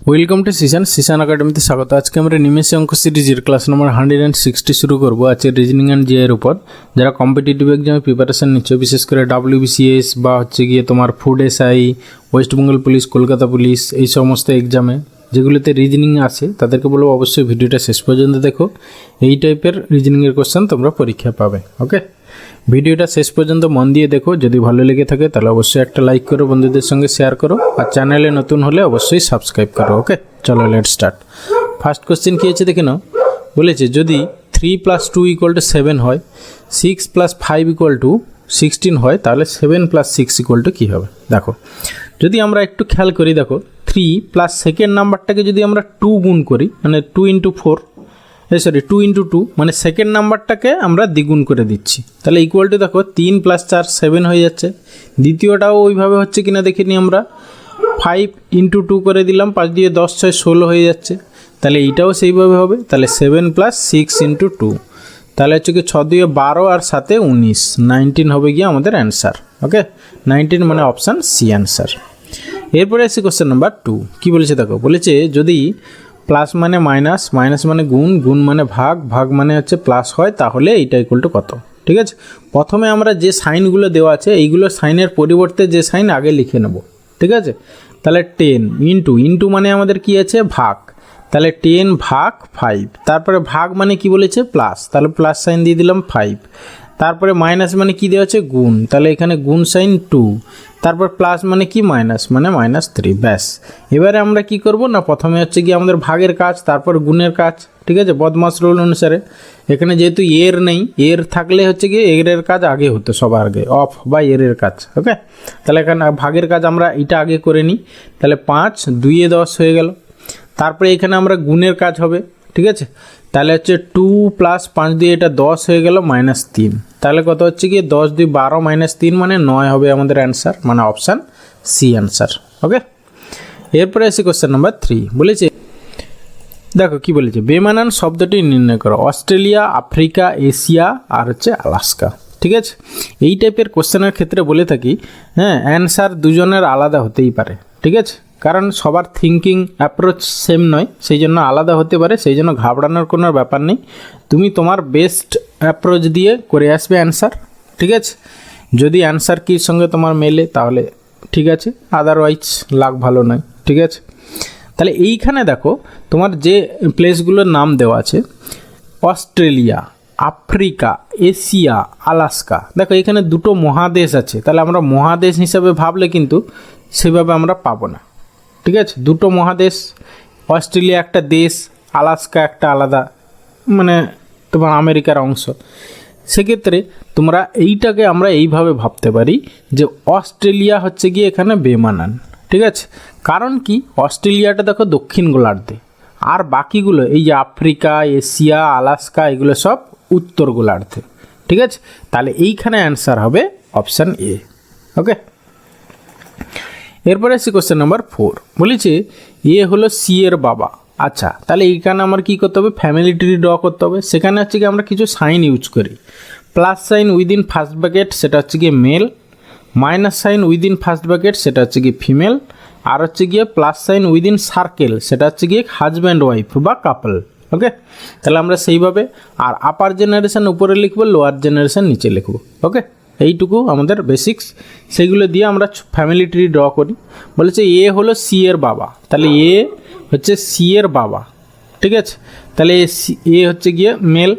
Welcome to Sisan একাডেমিতে স্বাগত। আজকে আমরা নিমেষে অঙ্ক সিরিজের ক্লাস নম্বর 160 শুরু করবো। আছে রিজনিং অ্যান্ড জিআইয়ের উপর। যারা কম্পিটিটিভ এক্সামে প্রিপারেশন নিচ্ছ, বিশেষ করে WBCS বা হচ্ছে গিয়ে তোমার food SI, West Bengal police, Kolkata police, এই সমস্ত এক্সামে যেগুলোতে রিজনিং আছে তাদেরকে বলবো অবশ্যই ভিডিওটা শেষ পর্যন্ত দেখো। এই টাইপের রিজনিংয়ের কোশ্চেন তোমরা পরীক্ষা পাবে। ওকে, ভিডিওটা শেষ পর্যন্ত মন দিয়ে দেখো। যদি ভালো লেগে থাকে তাহলে অবশ্যই একটা লাইক করো, বন্ধুদের সঙ্গে শেয়ার করো, আর চ্যানেলে নতুন হলে অবশ্যই সাবস্ক্রাইব করো। ওকে, চলো লেট স্টার্ট। ফার্স্ট কোশ্চেন কী আছে দেখে নাও। বলেছে যদি 3 + 2 = 7 হয়, 6 + 5 = 16 হয়, তাহলে 7 + 6 = কী হবে? দেখো, যদি আমরা একটু খেয়াল করি, দেখো 3 প্লাস সেকেন্ড নাম্বারটাকে যদি আমরা 2 গুণ করি, মানে 2 × 4, 2 × 2 মানে সেকেন্ড নাম্বারটাকে আমরা দ্বিগুণ করে দিচ্ছি, তাহলে ইকুয়াল টু দেখো 3 + 4 7 হয়ে যাচ্ছে। দ্বিতীয়টাও ওইভাবে হচ্ছে কিনা দেখিনি আমরা, 5 × 2 করে দিলাম, 5 দিয়ে 10 6 16 হয়ে যাচ্ছে, তাহলে এইটাও সেইভাবে হবে। তাহলে 7 + 6 × 2, তাহলে হচ্ছে কি 6 দিয়ে 12 আর 7 19, 19 হবে গিয়ে আমাদের অ্যান্সার। ওকে, 19 মানে অপশান সি অ্যান্সার। এরপরে আসি কোশ্চেন নাম্বার 2। কী বলেছে দেখো, বলেছে যদি প্লাস মানে মাইনাস, মাইনাস মানে গুণ, গুণ মানে ভাগ, ভাগ মানে হচ্ছে প্লাস হয়, তাহলে এইটা ইকুয়াল টু কত? ঠিক আছে, প্রথমে আমরা যে সাইনগুলো দেওয়া আছে এইগুলো সাইনের পরিবর্তে যে সাইন আগে লিখে নেব। ঠিক আছে, তাহলে 10 ইন্টু মানে আমাদের কি আছে? ভাগ, তাহলে 10 ভাগ 5, তারপরে ভাগ মানে কি বলেছে? প্লাস, তাহলে প্লাস সাইন দিয়ে দিলাম 5, তারপরে মাইনাস মানে কি দেওয়া আছে? গুণ, তাহলে এখানে গুণ সাইন 2, তারপর প্লাস মানে কি? মাইনাস, মানে -3। ব্যাস, এবারে আমরা কি করব না, প্রথমে হচ্ছে কি আমাদের ভাগের কাজ, তারপর গুণের কাজ। ঠিক আছে, বদমাস রুল অনুসারে এখানে যেহেতু এর নেই, এর থাকলে হচ্ছে কি এর কাজ আগে হতো, সবার আগে অফ বা এর কাজ। ওকে, তাহলে এখানে ভাগের কাজ আমরা এটা আগে করে নিই, তাহলে 5 2 এ 10 হয়ে গেল। তারপরে এখানে আমরা গুণের কাজ হবে। ঠিক আছে, তাহলে হচ্ছে 2 + 5 দিয়ে এটা 10 হয়ে গেল, -3, তাহলে কত হচ্ছে কি 10 2 12 -3 মানে 9 হবে আমাদের অ্যান্সার, মানে অপশান সি অ্যান্সার। ওকে, এরপরে আসি কোশ্চেন নাম্বার 3। বলেছে দেখো কি বলেছে, বেমানান শব্দটি নির্ণয় করো। অস্ট্রেলিয়া, আফ্রিকা, এশিয়া আর হচ্ছে আলাস্কা। ঠিক আছে, এই টাইপের কোশ্চেনের ক্ষেত্রে বলে থাকি, হ্যাঁ, অ্যান্সার দুজনের আলাদা হতেই পারে। ঠিক আছে, কারণ সবার থিঙ্কিং অ্যাপ্রোচ সেম নয়, সেই জন্য আলাদা হতে পারে, সেই জন্য ঘাবড়ানোর কোনো ব্যাপার নেই। তুমি তোমার বেস্ট অ্যাপ্রোচ দিয়ে করে আসবে অ্যান্সার। ঠিক আছে, যদি অ্যান্সার কির সঙ্গে তোমার মেলে তাহলে ঠিক আছে, আদারওয়াইজ লাগ ভালো নয়। ঠিক আছে, তাহলে এইখানে দেখো তোমার যে প্লেসগুলোর নাম দেওয়া আছে, অস্ট্রেলিয়া, আফ্রিকা, এশিয়া, আলাস্কা। দেখো এখানে দুটো মহাদেশ আছে, তাহলে আমরা মহাদেশ হিসাবে ভাবলে কিন্তু সেভাবে আমরা পাবো না। ঠিক আছে, দুটো মহাদেশ, অস্ট্রেলিয়া একটা দেশ, আলাস্কা একটা আলাদা, মানে তোমার আমেরিকার অংশ। সেক্ষেত্রে তোমরা এইটাকে আমরা এইভাবে ভাবতে পারি যে অস্ট্রেলিয়া হচ্ছে গিয়ে এখানে বেমানান। ঠিক আছে, কারণ কি অস্ট্রেলিয়াটা দেখো দক্ষিণ গোলার্ধে, আর বাকিগুলো এই যে আফ্রিকা, এশিয়া, আলাস্কা এগুলো সব উত্তর গোলার্ধে। ঠিক আছে, তাহলে এইখানে অ্যান্সার হবে অপশান এ। ওকে, এরপরে আসছি কোশ্চেন নাম্বার 4। বলেছে এ হলো সি এর বাবা। আচ্ছা, তাহলে এইখানে আমার কী করতে হবে? ফ্যামিলি ট্রি ড্র করতে হবে। সেখানে হচ্ছে কি আমরা কিছু সাইন ইউজ করি। Plus sign within first bracket, সেটা হচ্ছে গিয়ে মেল, minus sign within first bracket, সেটা হচ্ছে গিয়ে ফিমেল, আর হচ্ছে গিয়ে প্লাস সাইন উইদিন সার্কেল, সেটা হচ্ছে গিয়ে হাজব্যান্ড ওয়াইফ বা কাপল। ওকে, তাহলে আমরা সেইভাবে, আর আপার জেনারেশন উপরে লিখবো, লোয়ার জেনারেশন নিচে লিখবো। ওকে, এইটুকু আমাদের বেসিক্স, সেইগুলো দিয়ে আমরা ফ্যামিলি ট্রি ড্র করি। বলেছে এ হলো সি এর বাবা, তাহলে এ হচ্ছে সি এর বাবা। ঠিক আছে, তাহলে এ হচ্ছে গিয়ে মেল।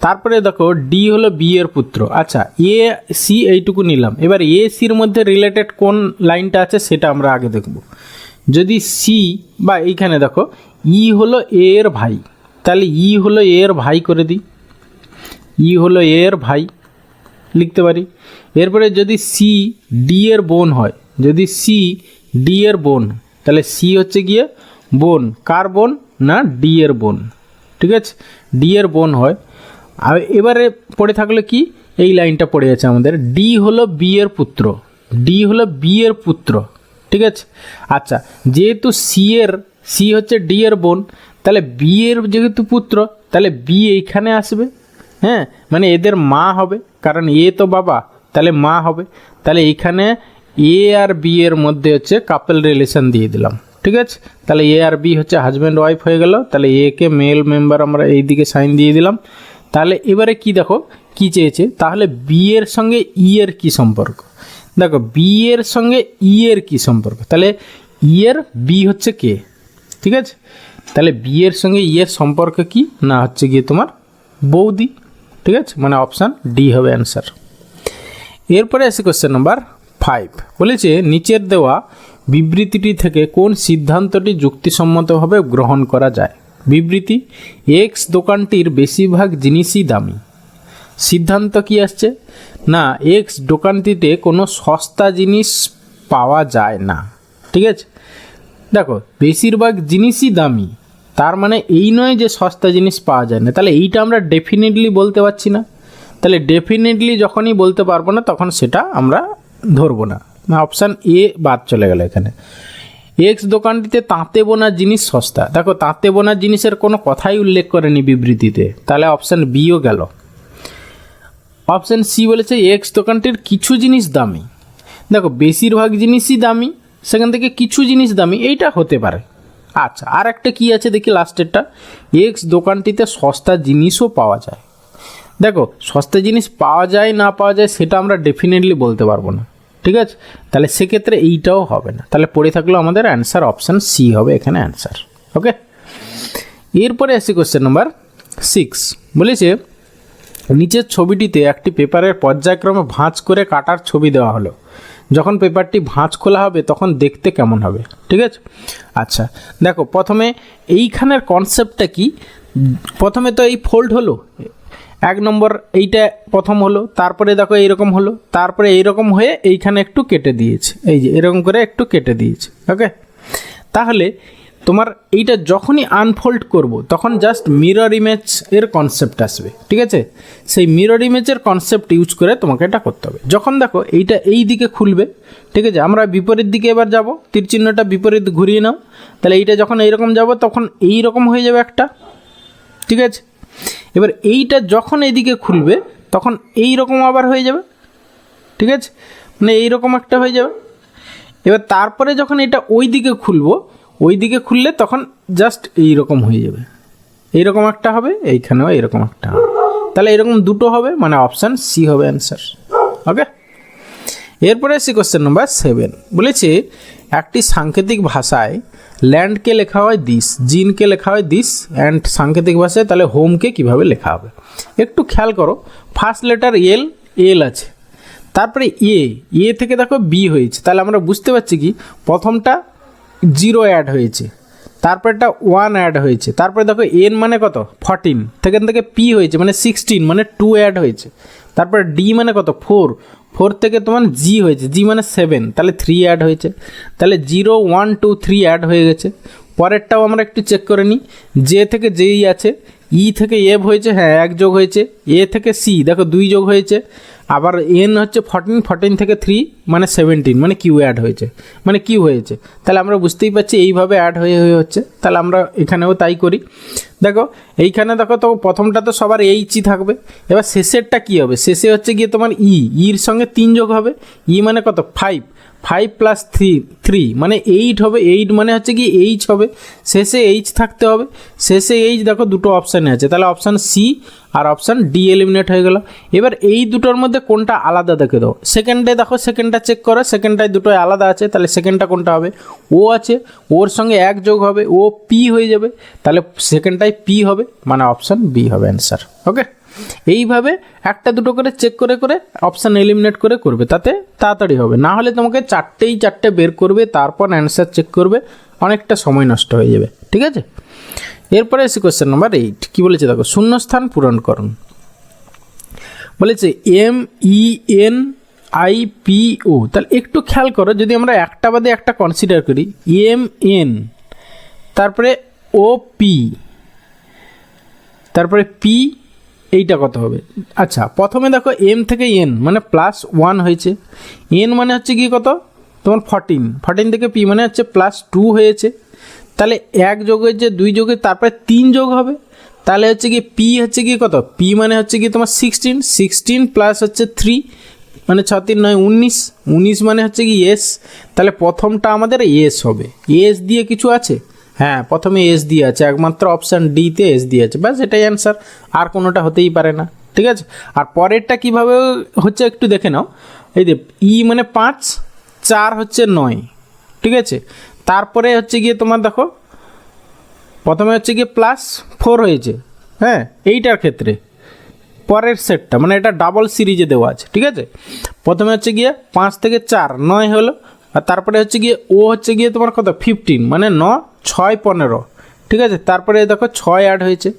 তারপরে দেখো ডি হলো বি এর পুত্র। আচ্ছা, এ সি এইটুকু নিলাম, এবার এ সির মধ্যে রিলেটেড কোন লাইনটা আছে সেটা আমরা আগে দেখব। যদি সি বা এইখানে দেখো ই হলো এ এর ভাই, তাহলে ই হলো এ এর ভাই করে দিই, ই হলো এ এর ভাই লিখতে পারি। এরপরে যদি সি ডি এর বোন হয়, যদি সি ডি এর বোন, তাহলে সি হচ্ছে গিয়ে বোন, কার বোন? না ডি এর বোন। ঠিক আছে, ডি এর বোন হয়। আর এবারে পড়ে থাকলে কি, এই লাইনটা পড়ে আছে আমাদের, ডি হলো বি এর পুত্র, ডি হলো বি এর পুত্র। ঠিক আছে, আচ্ছা, যেহেতু সি হচ্ছে ডি এর বোন, তাহলে বি এর যেহেতু পুত্র, তাহলে বি এইখানে আসবে। হ্যাঁ, মানে এদের মা হবে, কারণ এ তো বাবা, তাহলে মা হবে। তাহলে এইখানে এ আর বি এর মধ্যে হচ্ছে কাপল রিলেশন দিয়ে দিলাম। ঠিক আছে, তাহলে এ আর বি হচ্ছে হাজব্যান্ড ওয়াইফ হয়ে গেল। তাহলে এ কে মেল মেম্বার আমরা এই দিকে সাইন দিয়ে দিলাম। তাহলে এবারে কি দেখো কি চেয়েছে, তাহলে বি এর সঙ্গে ই এর কি সম্পর্ক, দেখো বি এর সঙ্গে ই এর কি সম্পর্ক, তাহলে ই এর বি হচ্ছে কে, ঠিক আছে, তাহলে বি এর সঙ্গে ই এর সম্পর্ক কি না হচ্ছে গিয়ে তোমার বৌদি, ঠিক আছে, মানে অপশান ডি হবে অ্যান্সার। এরপরে আসে কোশ্চেন নাম্বার 5, বলেছে নিচের দেওয়া বিবৃতিটি থেকে কোন সিদ্ধান্তটি যুক্তিসম্মতভাবে গ্রহণ করা যায়। বিবৃতি, এক্স দোকানটির বেশিরভাগ জিনিসই দামি। সিদ্ধান্ত কি আসছে না এক্স দোকানটিতে কোনো সস্তা জিনিস পাওয়া যায় না, ঠিক আছে, দেখো বেশিরভাগ জিনিসই দামি, তার মানে এই নয় যে সস্তা জিনিস পাওয়া যায় না, তাহলে এইটা আমরা ডেফিনেটলি বলতে পারছি না, তাহলে ডেফিনেটলি যখনই বলতে পারবো না তখন সেটা আমরা ধরবো না, অপশান এ বাদ চলে গেল এখানে। এক্স দোকানটিতে তাঁতে বোনা জিনিস সস্তা, দেখো তাঁতে বোনা জিনিসের কোনো কথাই উল্লেখ করেনি বিবৃতিতে, তাহলে অপশান বিও গেল। অপশান সি বলেছে এক্স দোকানটির কিছু জিনিস দামি, দেখো বেশিরভাগ জিনিসই দামি, সেখান থেকে কিছু জিনিস দামি, এইটা হতে পারে। আচ্ছা, আর একটা কী আছে দেখি লাস্টেরটা, এক্স দোকানটিতে সস্তা জিনিসও পাওয়া যায়, দেখো সস্তা জিনিস পাওয়া যায় না পাওয়া যায় সেটা আমরা ডেফিনেটলি বলতে পারবো না, ঠিক আছে, তাহলে সেক্ষেত্রে এইটাও হবে না, তাহলে পড়ে থাকলো আমাদের অ্যান্সার অপশান সি হবে এখানে অ্যান্সার। ওকে, এরপরে আসি কোশ্চেন নাম্বার 6, বলেছে নিচের ছবিটিতে একটি পেপারের পর্যায়ক্রমে ভাঁজ করে কাটার ছবি দেওয়া হলো, যখন পেপারটি ভাঁজ খোলা হবে তখন দেখতে কেমন হবে, ঠিক আছে। আচ্ছা দেখো প্রথমে এইখানের কনসেপ্টটা কি, প্রথমে তো এই ফোল্ড হলো, 1 নম্বর এইটা প্রথম হলো, তারপরে দেখো এইরকম হলো, তারপরে এইরকম হয়ে এইখানে একটু কেটে দিয়েছে, এই যে এরকম করে একটু কেটে দিয়েছে। ওকে, তাহলে তোমার এইটা যখনই আনফোল্ড করব তখন জাস্ট মিরর ইমেজ এর কনসেপ্ট আসবে, ঠিক আছে, সেই মিরর ইমেজের কনসেপ্ট ইউজ করে তোমাকে এটা করতে হবে। যখন দেখো এইটা এই দিকে খুলবে, ঠিক আছে, আমরা বিপরীত দিকে এবার যাব, তীর চিহ্নটা বিপরীত ঘুরিয়ে নাও, তাহলে এইটা যখন এইরকম যাব তখন এই রকম হয়ে যাবে একটা, ঠিক আছে, এবার এইটা যখন এইদিকে খুলবে তখন এই রকম আবার হয়ে যাবে, ঠিক আছে, মানে এইরকম একটা হয়ে যাবে। এবার তারপরে যখন এটা ওই দিকে খুলবো, ওই দিকে খুললে তখন জাস্ট এইরকম হয়ে যাবে, এইরকম একটা হবে, এইখানেও এরকম একটা হবে, তাহলে এরকম দুটো হবে, মানে অপশান সি হবে অ্যান্সার। ওকে, এরপরে আসি কোশ্চেন নাম্বার 7, বলেছে একটি সাংকেতিক ভাষায় ল্যান্ডকে লেখা হয় দিস, জিনকে লেখা হয় দিস, অ্যান্ড সাংকেতিক ভাষায় তাহলে হোমকে কিভাবে লেখা হবে। একটু খেয়াল করো, ফার্স্ট লেটার এল আছে, তারপরে এ থেকে দেখো বি হয়েছে, তাহলে আমরা বুঝতে পারছি কি প্রথমটা 0 অ্যাড হয়েছে, তারপরটা 1 অ্যাড হয়েছে, তারপরে দেখো এন মানে কত 14, সেখান থেকে পি হয়েছে মানে 16, মানে 2 অ্যাড হয়েছে, তারপরে ডি মানে কত 4 থেকে তোমার জি হয়েছে, জি মানে 7, তাহলে 3 অ্যাড হয়েছে, তাহলে 0 1 2 3 অ্যাড হয়ে গেছে। পরেরটাও আমরা একটু চেক করে নিই, জে থেকে জেই আছে, ই থেকে এফ হয়েছে, হ্যাঁ 1 যোগ হয়েছে, এ থেকে সি দেখো 2 যোগ হয়েছে, আবার এন হচ্ছে 14 থেকে 3 মানে 17, মানে কিউ অ্যাড হয়েছে, মানে কিউ হয়েছে, তাহলে আমরা বুঝতেই পারছি এইভাবে অ্যাড হয়ে হচ্ছে, তাহলে আমরা এখানেও তাই করি। দেখো এইখানে দেখো তো প্রথমটা তো সবার এইচই থাকবে, এবার শেষেরটা কী হবে, শেষে হচ্ছে গিয়ে তোমার ইর সঙ্গে 3 যোগ হবে, ই মানে কত 5 প্লাস 3 মানে 8 হবে, 8 মানে হচ্ছে কি এইচ হবে, শেষে এইচ থাকতে হবে, শেষে এইচ দেখো দুটো অপশানে আছে, তাহলে অপশান সি আর অপশান ডি এলিমিনেট হয়ে গেল। এবার এই দুটোর মধ্যে কোনটা আলাদা দেখে দাও, সেকেন্ডে দেখো সেকেন্ডটা চেক করো, সেকেন্ডটায় দুটোই আলাদা আছে, তাহলে সেকেন্ডটা কোনটা হবে, ও আছে, ওর সঙ্গে 1 যোগ হবে, ও পি হয়ে যাবে, তাহলে সেকেন্ডটায় পি হবে, মানে অপশান বি হবে অ্যান্সার। ওকে, এইভাবে একটা দুটো করে চেক করে করে অপশান এলিমিনেট করে করবে, তাতে তাড়াতাড়ি হবে, না হলে তোমাকে চারটে বের করবে, তারপর অ্যান্সার চেক করবে, অনেকটা সময় নষ্ট হয়ে যাবে, ঠিক আছে। এরপরে এসে কোশ্চেন নাম্বার 8, কী বলেছে দেখো, শূন্যস্থান পূরণ করুন, বলেছে MENIPO, তাহলে একটু খেয়াল করো, যদি আমরা একটা বাদে একটা কনসিডার করি, MN তারপরে OP তারপরে P, এইটা কত হবে। আচ্ছা প্রথমে দেখো এম থেকে এন মানে +1 হয়েছে, এন মানে হচ্ছে কি কত তোমার 14 থেকে পি মানে হচ্ছে +2 হয়েছে, তাহলে 1 যোগ হয়েছে 2 যোগে তারপরে 3 যোগ হবে, তাহলে হচ্ছে কি পি হচ্ছে কি কত, পি মানে হচ্ছে কি তোমার 16 প্লাস হচ্ছে 3, মানে 6 3 9 19, 19 মানে হচ্ছে কি এস, তাহলে প্রথমটা আমাদের এস হবে। এস দিয়ে কিছু আছে, হ্যাঁ প্রথমে এস দিয়ে আছে, একমাত্র অপশান ডিতে এস দিয়ে আছে, ব্যাস এটাই অ্যান্সার, আর কোনোটা হতেই পারে না। ঠিক আছে, আর পরেরটা কিভাবে হচ্ছে একটু দেখে নাও। এই যে ই মানে 5, 4 হচ্ছে 9, ঠিক আছে, তারপরে হচ্ছে গিয়ে তোমার দেখো প্রথমে হচ্ছে গিয়ে +4 হয়েছে, হ্যাঁ এইটার ক্ষেত্রে পরের সেটটা মানে এটা ডাবল সিরিজে দেওয়া আছে। ঠিক আছে, প্রথমে হচ্ছে গিয়ে 5 থেকে 4 9 হলো, আর তারপরে হচ্ছে গিয়ে ও হচ্ছে গিয়ে তোমার কত 15 মানে 9 6 15, ঠিক আছে, তারপরে দেখো 6 অ্যাড হয়েছে,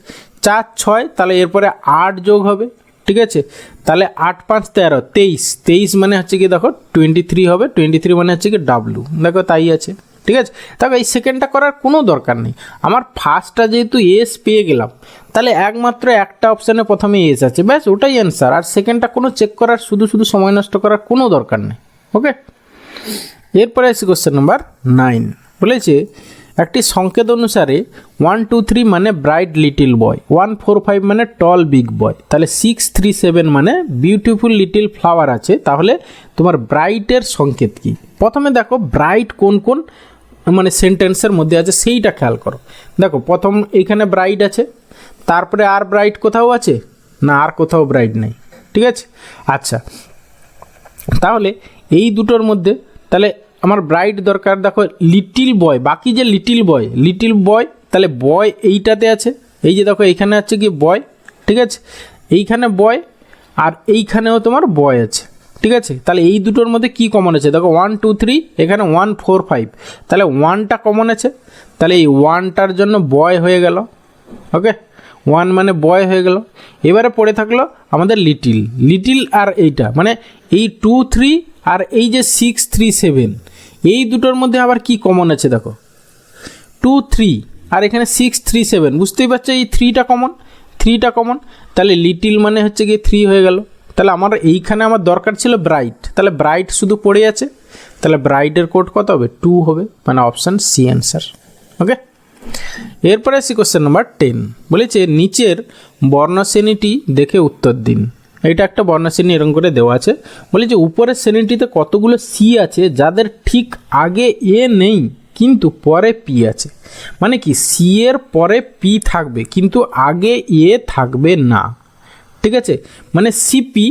4 6, তাহলে এরপরে 8 যোগ হবে। ঠিক আছে, তাহলে 8 5 13 23, 23 মানে হচ্ছে গিয়ে দেখো 23 হবে, 23 মানে হচ্ছে গিয়ে ডাব্লু, দেখো তাই আছে। ঠিক আছে, তবে এই সেকেন্ডটা করার কোনো দরকার নেই, আমার ফার্স্টটা যেহেতু এস পেয়ে গেলাম, তাহলে একমাত্র একটা অপশানে প্রথমে এস আছে, ব্যাস ওটাই অ্যান্সার, আর সেকেন্ডটা কোনো চেক করার শুধু সময় নষ্ট করার কোনো দরকার নেই। ওকে, এরপরে আসি কোশ্চেন নাম্বার 9, বলেছে একটি সংকেত অনুসারে 1 2 3 মানে ব্রাইট লিটিল বয়, 1 4 5 মানে টল বিগ বয়, তাহলে 6 3 7 মানে বিউটিফুল লিটিল ফ্লাওয়ার আছে, তাহলে তোমার ব্রাইটের সংকেত কি? প্রথমে দেখো ব্রাইট কোন কোন মানে সেন্টেন্সের মধ্যে আছে সেইটা খেয়াল করো। দেখো প্রথম এইখানে ব্রাইট আছে, তারপরে আর ব্রাইট কোথাও আছে না, আর কোথাও ব্রাইট নেই। ঠিক আছে, আচ্ছা তাহলে এই দুটোর মধ্যে তাহলে আমার ব্রাইট দরকার। দেখো লিটিল বয়, বাকি যে লিটিল বয় তাহলে বয় এইটাতে আছে, এই যে দেখো এইখানে আছে কি বয়, ঠিক আছে, এইখানে বয় আর এইখানেও তোমার বয় আছে। ঠিক আছে, তাহলে এই দুটোর মধ্যে কি কমন আছে? দেখো 1 2 3, এখানে 1 4 5, তাহলে 1টা কমন আছে, তাহলে এই 1টার জন্য বয় হয়ে গেল। ওকে, 1 মানে বয় হয়ে গেল। এবারে পড়ে থাকলো আমাদের লিটিল আর এইটা মানে এই 2 3 আর এই যে 6 3 7, এই দুটোর মধ্যে আবার কি কমন আছে? দেখো 2 3 আর এখানে 6 3 7, বুঝতেই পারছো এই 3টা কমন, তাহলে লিটিল মানে হচ্ছে গিয়ে 3 হয়ে গেল। তাহলে আমার এইখানে আমার দরকার ছিল ব্রাইট, তাহলে ব্রাইট শুধু পড়ে আছে, তাহলে ব্রাইটের কোড কত হবে? 2 হবে, মানে অপশান সি অ্যান্সার। ওকে, এরপরে আসি কোশ্চেন নাম্বার 10, বলেছে নিচের বর্ণশ্রেণীটি দেখে উত্তর দিন। এটা একটা বর্ণশ্রেণী এরকম করে দেওয়া আছে, বলে যে উপরের শ্রেণীটিতে কতগুলো সি আছে যাদের ঠিক আগে এ নেই কিন্তু পরে পি আছে। মানে কি, সি এর পরে পি থাকবে কিন্তু আগে এ থাকবে না। ঠিক আছে, মানে সিপি,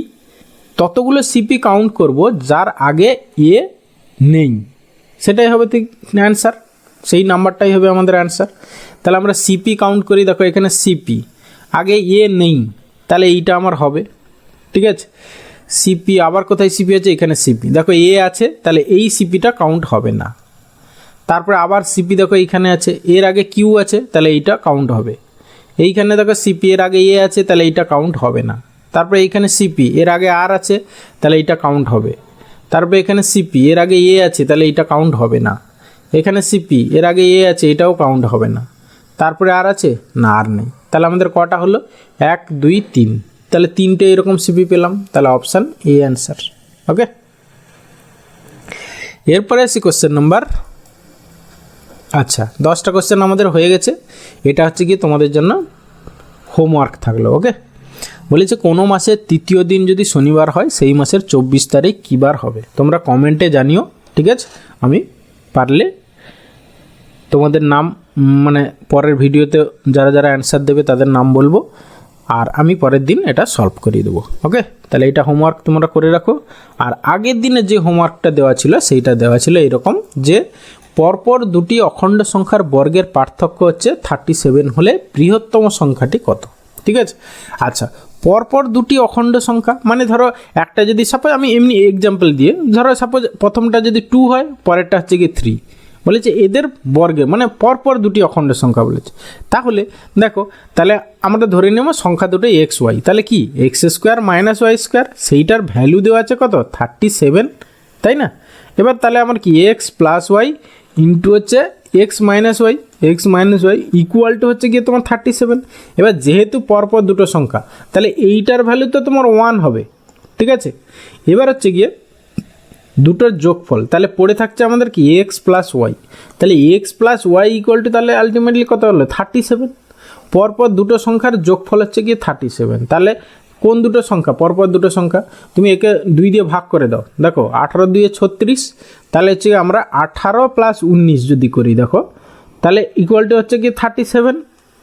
ততগুলো সিপি কাউন্ট করব যার আগে এ নেই, সেটাই হবে ঠিক অ্যান্সার, সেই নাম্বারটাই হবে আমাদের অ্যান্সার। তাহলে আমরা সিপি কাউন্ট করি, দেখো এখানে সিপি আগে এ নেই, তাহলে এইটা আমার হবে। ঠিক আছে, সিপি আবার কোথায় সিপি আছে? এখানে সিপি, দেখো এ আছে, তাহলে এই সিপিটা কাউন্ট হবে না। তারপরে আবার সিপি দেখো এইখানে আছে, এর আগে কিউ আছে, তাহলে এইটা কাউন্ট হবে। এইখানে দেখো সিপি এর আগে এ আছে, তাহলে এইটা কাউন্ট হবে না। তারপরে এইখানে সিপি এর আগে আর আছে, তাহলে এইটা কাউন্ট হবে। তারপরে এখানে সিপি এর আগে এ আছে, তাহলে এইটা কাউন্ট হবে না। এখানে সিপি এর আগে এ আছে, এটাও কাউন্ট হবে না। তারপরে আর আছে না, আর নেই। তাহলে আমাদের কটা হলো? 1 2 3, তাহলে 3টে এরকম সিপি পেলাম, তাহলে অপশান এ অ্যান্সার। ওকে, এরপরে আসি কোশ্চেন নাম্বার, আচ্ছা 10টা কোশ্চেন আমাদের হয়ে গেছে, এটা হচ্ছে কি তোমাদের জন্য হোমওয়ার্ক থাকলো। ওকে, বলেছে কোনো মাসের তৃতীয় দিন যদি শনিবার হয় সেই মাসের 24 তারিখ কী বার হবে? তোমরা কমেন্টে জানিও, ঠিক আছে, আমি পারলে তোমাদের নাম মানে পরের ভিডিওতে যারা যারা অ্যান্সার দেবে তাদের নাম বলবো, আর আমি পরের দিন এটা সলভ করিয়ে দেবো। ওকে, তাহলে এটা হোমওয়ার্ক তোমরা করে রাখো। আর আগের দিনে যে হোমওয়ার্কটা দেওয়া ছিল সেইটা দেওয়া ছিল এরকম যে পরপর দুটি অখণ্ড সংখ্যার বর্গের পার্থক্য হচ্ছে 37 হলে বৃহত্তম সংখ্যাটি কত? ঠিক আছে, আচ্ছা পরপর দুটি অখণ্ড সংখ্যা মানে ধরো একটা যদি সাপোজ আমি এমনি এক্সাম্পল দিয়ে ধরো সাপোজ প্রথমটা যদি 2 হয়, পরেরটা হচ্ছে কি 3, বলেছে এদের বর্গে মানে পরপর দুটি অখণ্ড সংখ্যা বলেছে। তাহলে দেখো, তাহলে আমরা ধরে নেব সংখ্যা দুটো এক্স ওয়াই, তাহলে কি x square minus y square, সেইটার ভ্যালু দেওয়া আছে কত? 37, তাই না? এবার তাহলে আমার কি এক্স প্লাস ওয়াই ইন্টু হচ্ছে x minus y equal to হচ্ছে গিয়ে তোমার 37। এবার যেহেতু পরপর দুটো সংখ্যা, তাহলে এইটার ভ্যালু তো তোমার 1 হবে। ঠিক আছে, এবার হচ্ছে গিয়ে দুটোর যোগফল, তাহলে পড়ে থাকছে আমাদের কি এক্স প্লাস ওয়াই, তাহলে x plus y equal to তাহলে আলটিমেটলি কত হলো? 37। পরপর দুটো সংখ্যার যোগফল হচ্ছে গিয়ে 37, তাহলে কোন দুটো সংখ্যা, পরপর দুটো সংখ্যা, তুমি একে 2 দিয়ে ভাগ করে দাও। দেখো 18 2 36, তাহলে হচ্ছে কি আমরা 18 + 19 যদি করি, দেখো তাহলে ইকুয়ালটি হচ্ছে কি 37।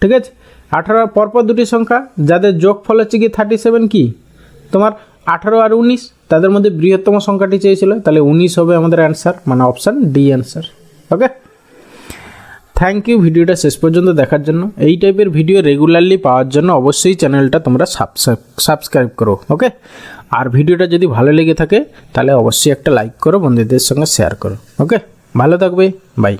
ঠিক আছে, 18 পরপর দুটি সংখ্যা যাদের যোগফল হচ্ছে কি 37, কি তোমার 18 আর 19, তাদের মধ্যে বৃহত্তম সংখ্যাটি চেয়েছিল, তাহলে 19 হবে আমাদের অ্যান্সার, মানে option D answer. Okay, thank you ভিডিওটা শেষ পর্যন্ত দেখার জন্য। এই টাইপের ভিডিও রেগুলারলি পাওয়ার জন্য অবশ্যই চ্যানেলটা তোমরা সাবস্ক্রাইব করো। ওকে, আর ভিডিওটা যদি ভালো লেগে থাকে তাহলে অবশ্যই একটা লাইক করো, বন্ধুদের সঙ্গে শেয়ার করো। ওকে, ভালো থাকবে, বাই।